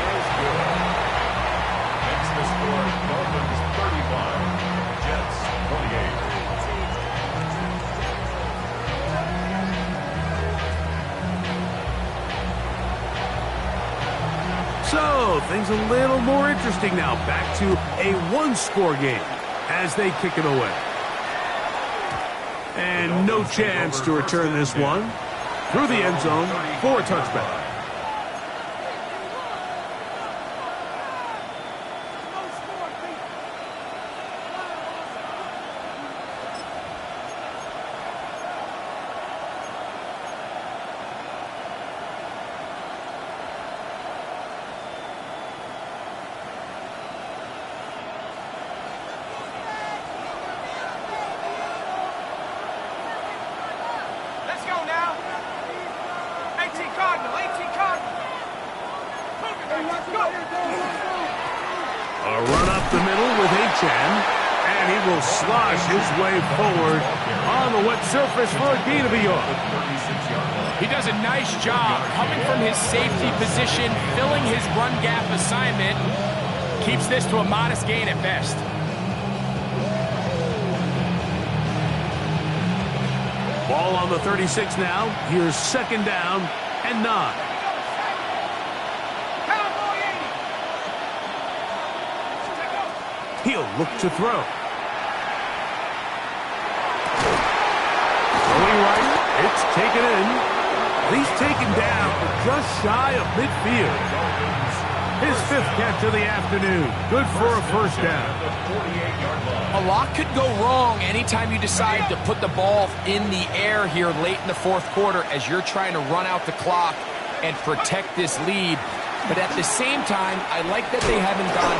[SPEAKER 2] Next the score, Dolphins 35, Jets 28.
[SPEAKER 1] So, things a little more interesting now. Back to a one-score game as they kick it away. And no chance to return this one through the end zone for a touchback. A run up the middle with H.N. And he will slosh his way forward on the wet surface for a gain of a yard.
[SPEAKER 3] He does a nice job coming from his safety position, filling his run gap assignment. Keeps this to a modest gain at best.
[SPEAKER 1] Ball on the 36 now. Here's second down and 9. He'll look to throw. Throwing right, it's taken in. He's taken down just shy of midfield. His 5th catch of the afternoon. Good for a first down.
[SPEAKER 3] A lot could go wrong anytime you decide to put the ball in the air here late in the 4th quarter as you're trying to run out the clock and protect this lead. But at the same time, I like that they haven't gone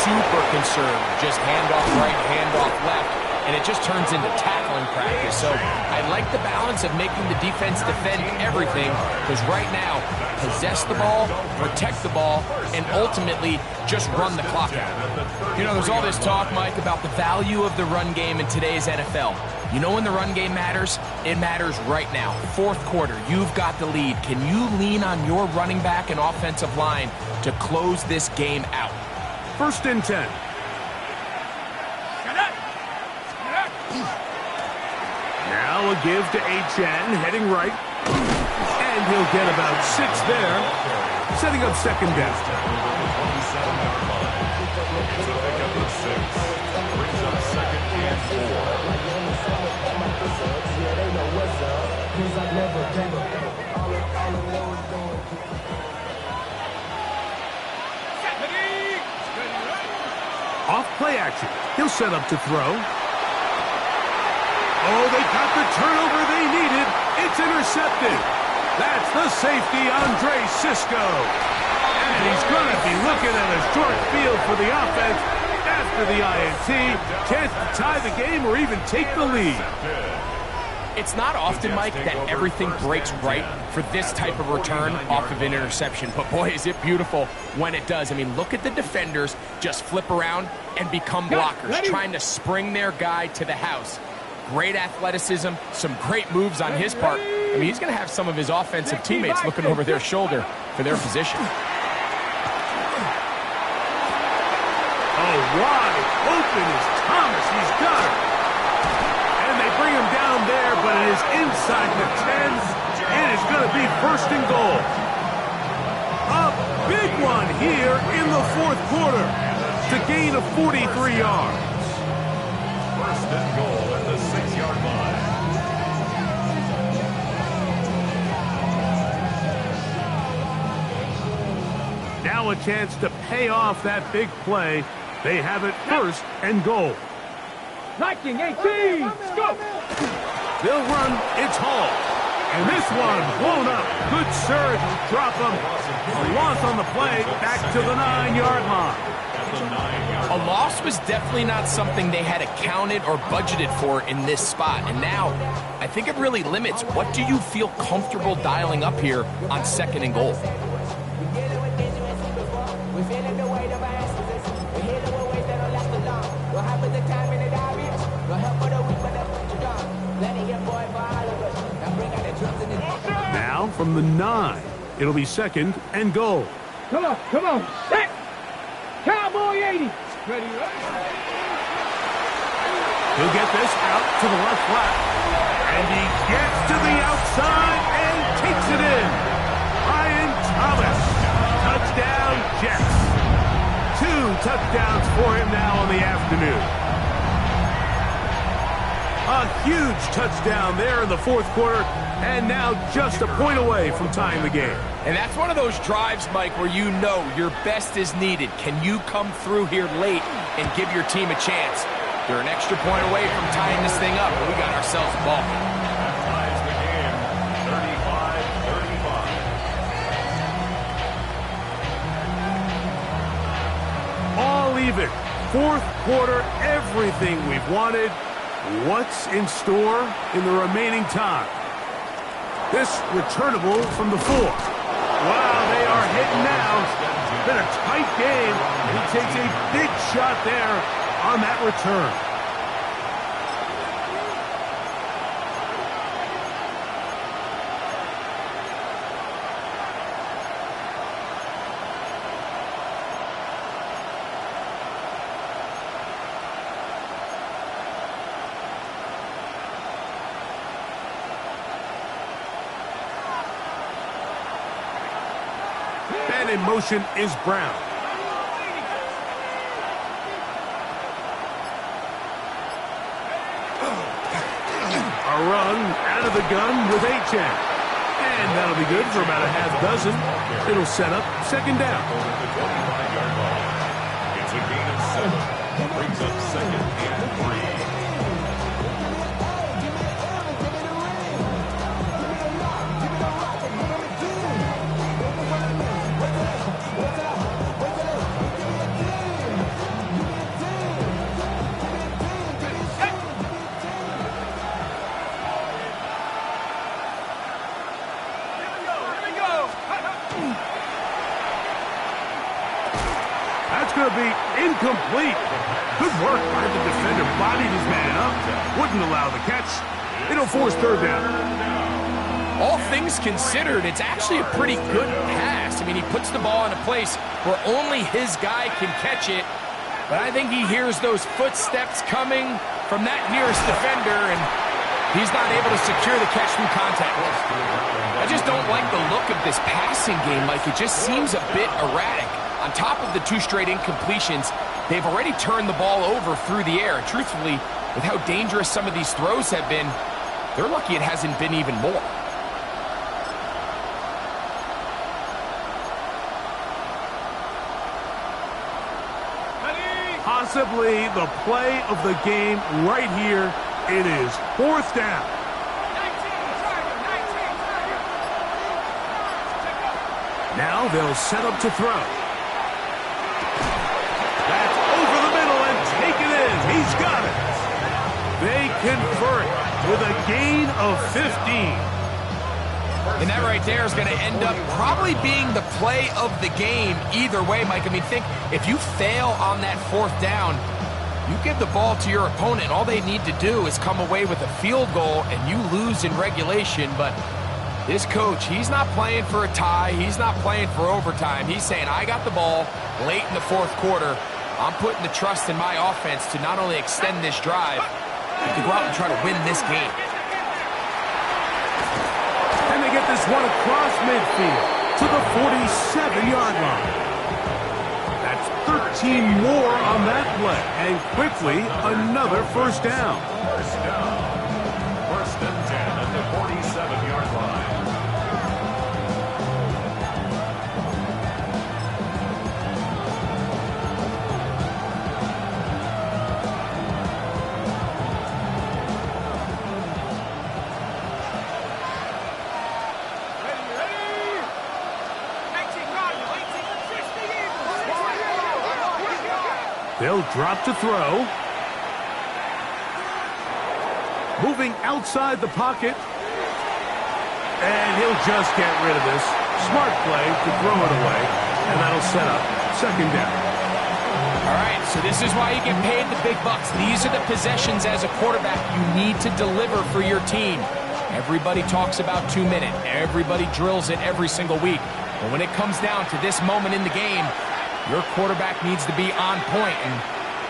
[SPEAKER 3] super conservative. Just handoff right, handoff left, and it just turns into tackling practice. So I like the balance of making the defense defend everything, because right now, possess the ball, protect the ball, and ultimately just run the clock out. You know, there's all this talk, Mike, about the value of the run game in today's NFL. You know when the run game matters? It matters right now. 4th quarter, you've got the lead. Can you lean on your running back and offensive line to close this game out?
[SPEAKER 1] 1st and 10. Now a give to H.N. heading right. And he'll get about 6 there. Setting up second down.
[SPEAKER 2] It's a pickup of 6. Brings up second and 4.
[SPEAKER 1] Off play action. He'll set up to throw. Oh, they got the turnover they needed. It's intercepted. That's the safety, Andre Cisco. And he's going to be looking at a short field for the offense after the INT. Chance to tie the game or even take the lead.
[SPEAKER 3] It's not often, Mike, that everything breaks right for this type of return off of an interception. But boy, is it beautiful when it does. I mean, look at the defenders just flip around and become blockers, trying to spring their guy to the house. Great athleticism, some great moves on his part. I mean, he's going to have some of his offensive teammates looking over their shoulder for their position.
[SPEAKER 1] Oh, wide open is Thomas. He's got it. And they bring him down there, but it is inside the 10. It is going to be 1st and goal. A big one here in the 4th quarter to gain of 43 yards.
[SPEAKER 2] 1st and goal at the 6-yard line.
[SPEAKER 1] Now a chance to pay off that big play. They have it 1st and goal.
[SPEAKER 4] Liking 18. Go.
[SPEAKER 1] They'll run. It's Hall. And this one blown up. Good surge. Drop him. A loss on the play. Back to the 9-yard line.
[SPEAKER 3] A loss was definitely not something they had accounted or budgeted for in this spot. And now, I think it really limits what do you feel comfortable dialing up here on 2nd and goal.
[SPEAKER 1] Now from the 9, it'll be 2nd and goal.
[SPEAKER 4] Come on, set. Cowboy 80. Ready,
[SPEAKER 1] He'll get this out to the left flat. And he gets to the outside and takes it in. Ryan Thomas. Touchdown, Jets. 2 touchdowns for him now on the afternoon. A huge touchdown there in the 4th quarter, and now just a point away from tying the game.
[SPEAKER 3] And that's one of those drives, Mike, where you know your best is needed. Can you come through here late and give your team a chance? They're an extra point away from tying this thing up, and we got ourselves a ball.
[SPEAKER 2] That ties the game, 35-35.
[SPEAKER 1] All even. 4th quarter, everything we've wanted. What's in store in the remaining time? This returnable from the 4. Wow, they are hitting now. Been a tight game, and he takes a big shot there on that return. And in motion is Brown. A run out of the gun with Achane. And that'll be good for about a half dozen. It'll set up second down.
[SPEAKER 2] Over the 25-yard line. It's a gain of 7. Brings up second and 3.
[SPEAKER 1] That's going to be incomplete. Good work by the defender. Bodied his man up. Wouldn't allow the catch. It'll force third down.
[SPEAKER 3] All things considered, it's actually a pretty good pass. I mean, he puts the ball in a place where only his guy can catch it. But I think he hears those footsteps coming from that nearest defender, and he's not able to secure the catch from contact. I just don't like the look of this passing game. Like, it just seems a bit erratic. On top of the 2 straight incompletions, they've already turned the ball over through the air. And truthfully, with how dangerous some of these throws have been, they're lucky it hasn't been even more.
[SPEAKER 1] Possibly the play of the game right here. It is fourth down. Now they'll set up to throw. That's over the middle and taken in. He's got it. They convert with a gain of 15.
[SPEAKER 3] And that right there is going to end up probably being the play of the game either way, Mike. I mean, think, if you fail on that fourth down, you give the ball to your opponent. All they need to do is come away with a field goal, and you lose in regulation. But this coach, he's not playing for a tie. He's not playing for overtime. He's saying, I got the ball late in the fourth quarter. I'm putting the trust in my offense to not only extend this drive, but to go out and try to win this game.
[SPEAKER 1] And they get this one across midfield to the 47-yard line. That's 13 more on that play. And quickly, another first down.
[SPEAKER 2] First down. First and 10 at the 47-yard line.
[SPEAKER 1] They'll drop to throw. Moving outside the pocket. And he'll just get rid of this. Smart play to throw it away. And that'll set up second down.
[SPEAKER 3] All right, so this is why you get paid the big bucks. These are the possessions as a quarterback you need to deliver for your team. Everybody talks about 2 minute. Everybody drills it every single week. But when it comes down to this moment in the game, your quarterback needs to be on point, and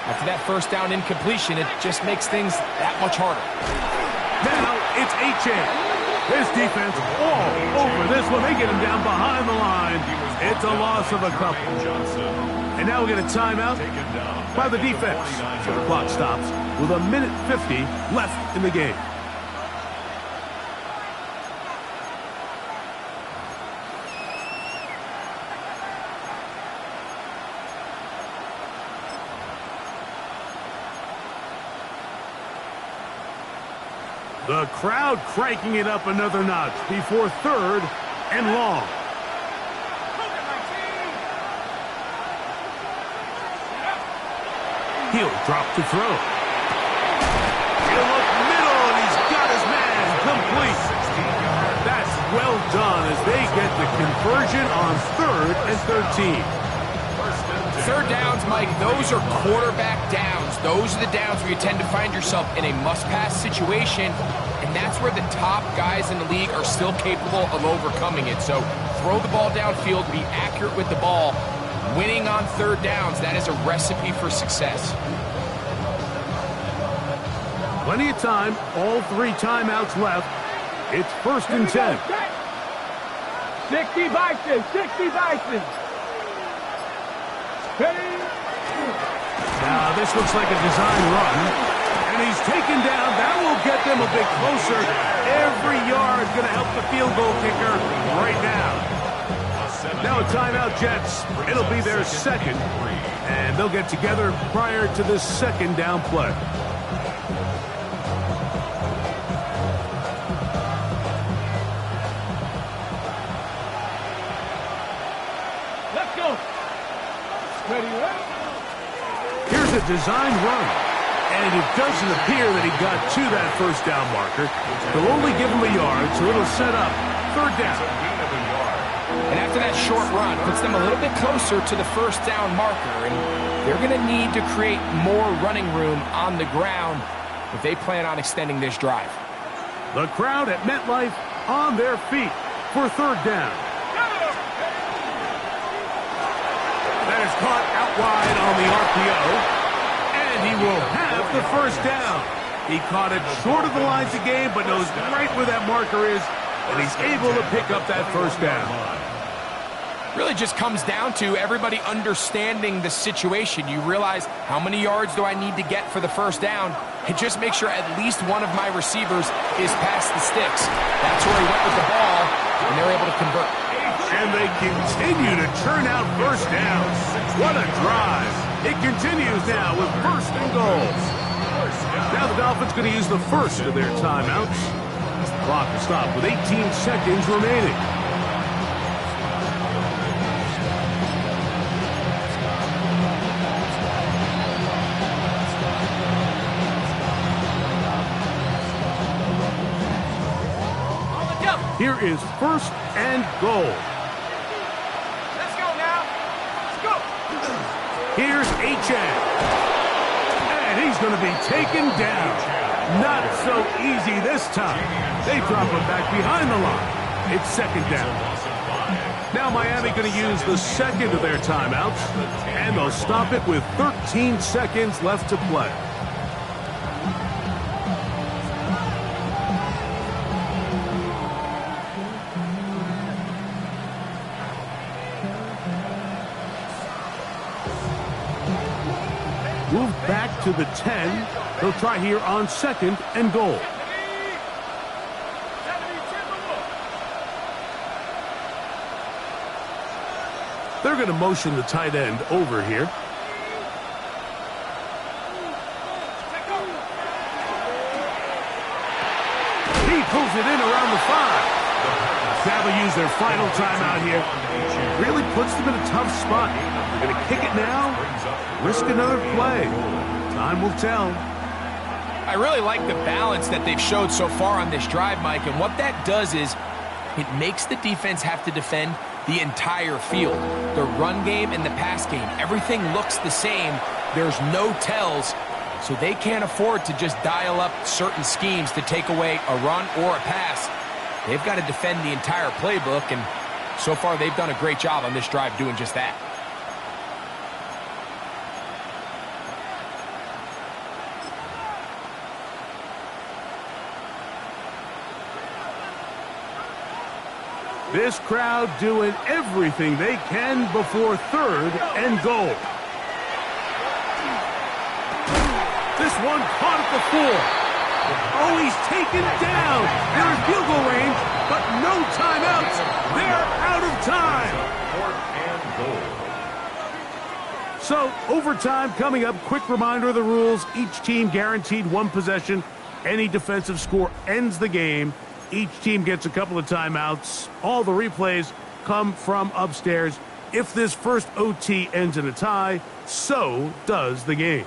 [SPEAKER 3] after that first down incompletion, it just makes things that much harder.
[SPEAKER 1] Now it's Achane. This defense all over this one. They get him down behind the line. It's a loss of a couple. And now we get a timeout by the defense. So the clock stops with 1:50 left in the game. The crowd cranking it up another notch before third and long. He'll drop to throw. He'll look middle, and he's got his man complete. That's well done as they get the conversion on 3rd and 13.
[SPEAKER 3] Third downs, Mike, those are quarterback downs. Those are the downs where you tend to find yourself in a must-pass situation, and that's where the top guys in the league are still capable of overcoming it. So throw the ball downfield, be accurate with the ball. Winning on third downs, that is a recipe for success.
[SPEAKER 1] Plenty of time, all 3 timeouts left. It's 1st and 10.
[SPEAKER 4] 60 Bison, 60 Bison.
[SPEAKER 1] Now, this looks like a design run, and he's taken down. That will get them a bit closer. Every yard going to help the field goal kicker right now. Now a timeout, Jets. It'll be their second, and they'll get together prior to this second down play.
[SPEAKER 4] Let's go. Ready, right?
[SPEAKER 1] Here's a design run, and it doesn't appear that he got to that first down marker. They'll only give him a yard, so it'll set up third down.
[SPEAKER 3] And after that short run, puts them a little bit closer to the first down marker, and they're going to need to create more running room on the ground if they plan on extending this drive.
[SPEAKER 1] The crowd at MetLife on their feet for third down. That is caught out wide on the RPO, and he will have the first down. He caught it short of the lines of game, but knows right where that marker is, and he's able to pick up that first down.
[SPEAKER 3] Really just comes down to everybody understanding the situation. You realize, how many yards do I need to get for the first down? And just make sure at least one of my receivers is past the sticks. That's where he went with the ball, and they're able to convert.
[SPEAKER 1] And they continue to churn out first downs. What a drive. It continues now with first and goal. Now the Dolphins going to use the first of their timeouts. The clock will stop with 18 seconds remaining. Here is first and goal.
[SPEAKER 4] Let's go now. Let's go.
[SPEAKER 1] Here's HN. And he's going to be taken down. Not so easy this time. They drop him back behind the line. It's second down. Now Miami going to use the second of their timeouts, and they'll stop it with 13 seconds left to play. Move back to the 10. They'll try here on second and goal. They're going to motion the tight end over here. He pulls it in around the 5. Now they'll use their final timeout here. Really puts them in a tough spot. They're going to kick it now, risk another play. Time will tell.
[SPEAKER 3] I really like the balance that they've showed so far on this drive, Mike, and what that does is it makes the defense have to defend the entire field. The run game and the pass game, everything looks the same. There's no tells, so they can't afford to just dial up certain schemes to take away a run or a pass. They've got to defend the entire playbook, and so far they've done a great job on this drive doing just that.
[SPEAKER 1] This crowd doing everything they can before third and goal. This one caught at the 4. Oh, he's taken down. They're in field goal range, but no timeouts. They're out of time. So, overtime coming up. Quick reminder of the rules. Each team guaranteed one possession. Any defensive score ends the game. Each team gets a couple of timeouts. All the replays come from upstairs. If this first OT ends in a tie, so does the game.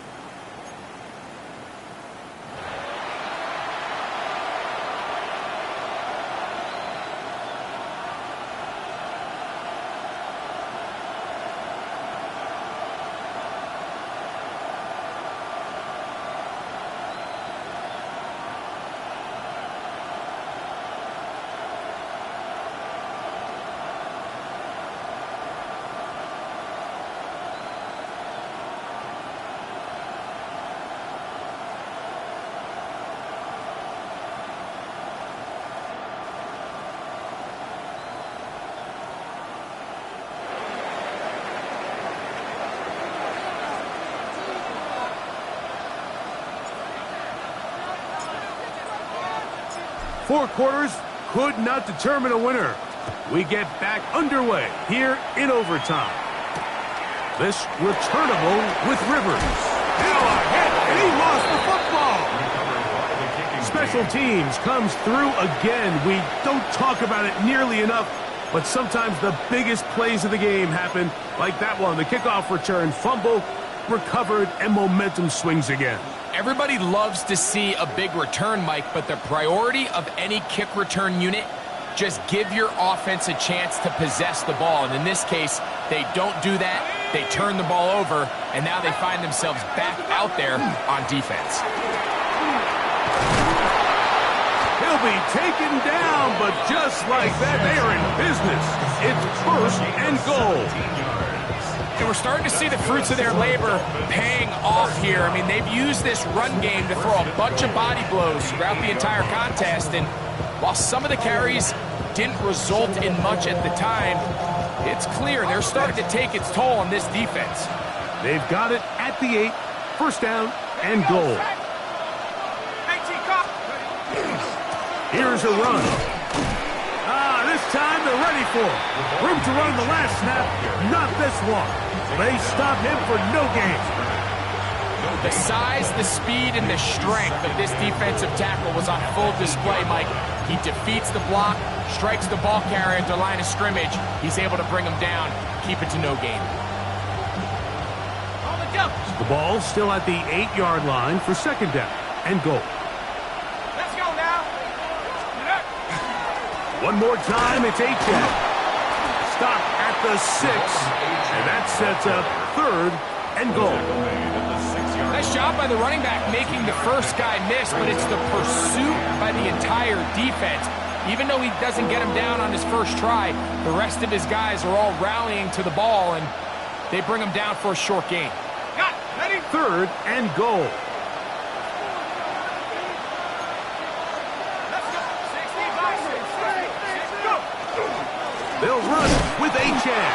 [SPEAKER 1] 4 quarters could not determine a winner. We get back underway here in overtime. This returnable with Rivers. Now a hit, and he lost the football. Special teams comes through again. We don't talk about it nearly enough, but sometimes the biggest plays of the game happen, like that one. The kickoff return, fumble, recovered, and momentum swings again.
[SPEAKER 3] Everybody loves to see a big return, Mike, but the priority of any kick return unit, just give your offense a chance to possess the ball. And in this case, they don't do that. They turn the ball over, and now they find themselves back out there on defense.
[SPEAKER 1] He'll be taken down, but just like that, they are in business. It's 1st and goal.
[SPEAKER 3] And we're starting to see the fruits of their labor paying off here. I mean, they've used this run game to throw a bunch of body blows throughout the entire contest. And while some of the carries didn't result in much at the time, it's clear they're starting to take its toll on this defense.
[SPEAKER 1] They've got it at the 8, 1st down and goal. Here's a run. This time they're ready for it. Room to run the last snap, not this one. They stop him for no gain.
[SPEAKER 3] The size, the speed, and the strength of this defensive tackle was on full display, Mike. He defeats the block, strikes the ball carrier at the line of scrimmage. He's able to bring him down, keep it to no gain.
[SPEAKER 1] The ball still at the 8-yard line for 2nd down and goal.
[SPEAKER 4] Let's go now.
[SPEAKER 1] One more time, it's H-Jack. Stop at the 6, and that sets up 3rd and goal.
[SPEAKER 3] Nice job by the running back making the first guy miss, but it's the pursuit by the entire defense. Even though he doesn't get him down on his first try, the rest of his guys are all rallying to the ball, and they bring him down for a short gain.
[SPEAKER 1] 3rd and goal. They'll run with H-Jack.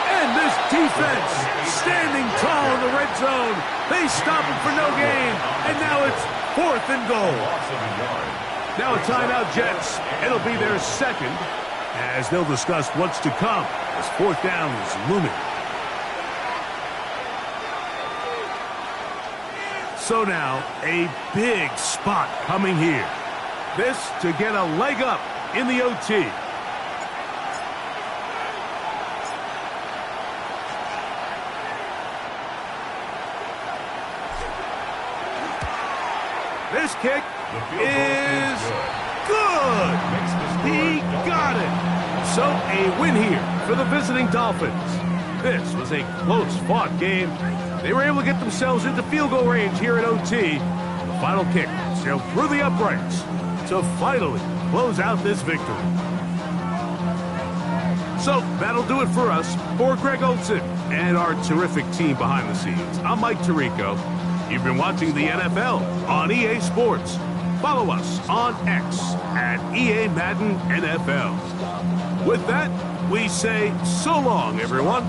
[SPEAKER 1] And this defense standing tall in the red zone. They stop him for no gain. And now it's 4th and goal. Now a timeout, Jets. It'll be their 2nd as they'll discuss what's to come as 4th down is looming. So now a big spot coming here. This to get a leg up in the OT. This kick is good. He got it. So a win here for the visiting Dolphins. This was a close-fought game. They were able to get themselves into field goal range here at OT. The final kick sailed through the uprights to finally close out this victory. So that'll do it for us. For Greg Olson and our terrific team behind the scenes, I'm Mike Tirico. You've been watching the NFL on EA Sports. Follow us on X at EA Madden NFL. With that, we say so long, everyone.